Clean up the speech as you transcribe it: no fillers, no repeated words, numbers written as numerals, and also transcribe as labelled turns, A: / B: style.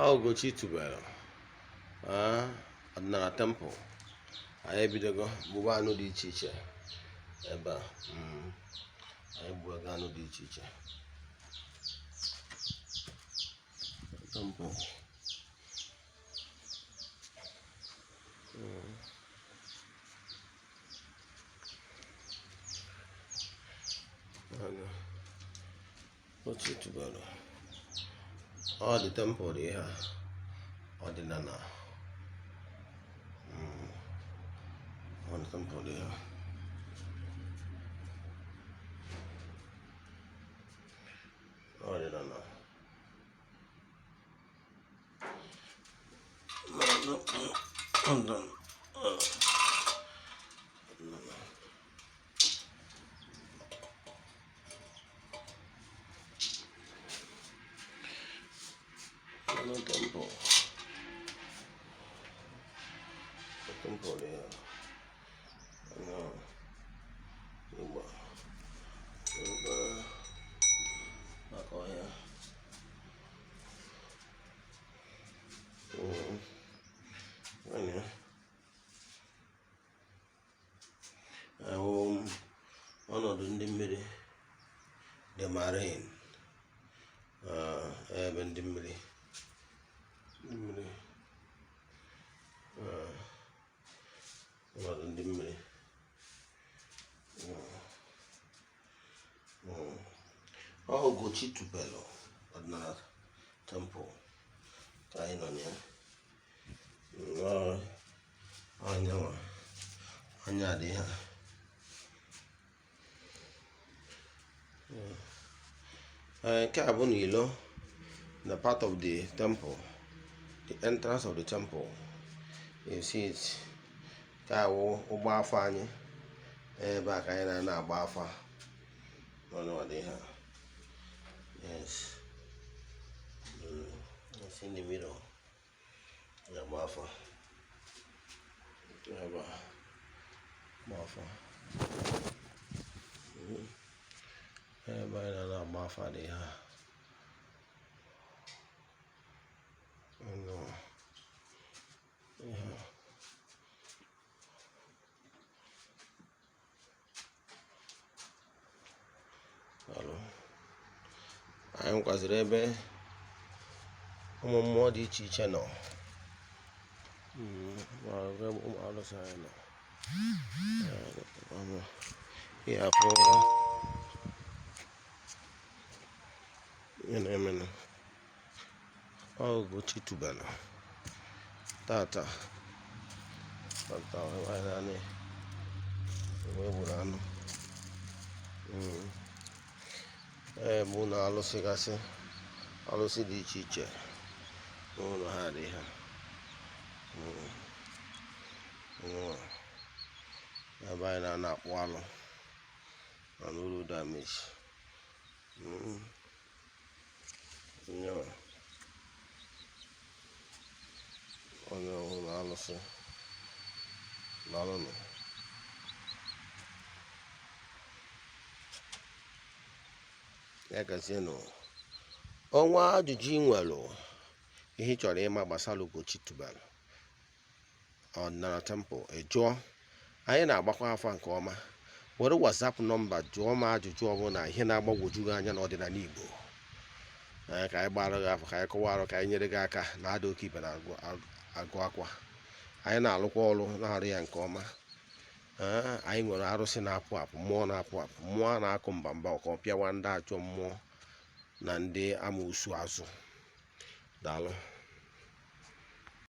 A: Ugochi tubelu Odinana Temple. Anyị ebidogo gbuba anụ dị iche iche ebe a. Anyị gbubago anụ dị iche iche. Temple. Ugochi tubelu. All the temple they have Odinana. All the temple they have. Odinana. Temple. The temple there. Back on here. Ọnọdụ ndị mmiri the marine ebe ndị mmiri ọnọdụ ndị mmiri Ugochi tubelu Odinana Temple ka anyị nọ ya. Anya dị ha. Nke a bụ n'ilo, the part of the temple, the entrance of the temple. You see it. Ka awụ ụgbọ afọ anyị ebe a ka anyị na-agba afa n'ọnụ dị ha. Yes. It's in the middle. Agba afa. Ebe a. Agba afa. Ebe anyị na-agba afa dị ha. Anyị nwekwaziri ebe ụmụ mmụọ dị iche iche nọ. Ụmụ alụsị anyị nọ. Ihe afọ ihe na-eme nọ. Ugochi tubelu tata anyị gburu anụ. Bụ na alụsị gasị alụsị dị iche iche n'ụlọ ha dị ha. Ebe anyị na-akpụ alụ na n'ụlọ damage. Onye ọhụrụ alụsị n'alụnụ. Ya gazienụ. Ọnwa ajụjụ ị nwere ihe ị chọrọ ịma gbasara Ugochi tubelu Odinana Temple, jụọ. Anyị na-agbakwa afa nke ọma. Were WhatsApp nọmba jụọ m ajụjụ ọbụla ihe na-agbagwoju gị anya n'ọdịnala Igbo. Ka anyị gbara gị afọ, ka anyị kọwara, ka anyị nyere gị aka na ada oke ibe na-agụ akwa. Anyị na-alụkwa ọrụ na-arụ ya nke ọma. Anyị nwere arụsị na-apụ apụ, mmụọ na-apụ apụ, mmụọ na-akụ mbamba ọka ọpịawa ndị ajọ mmụọ na ndị amoosu azụ. Daalụ.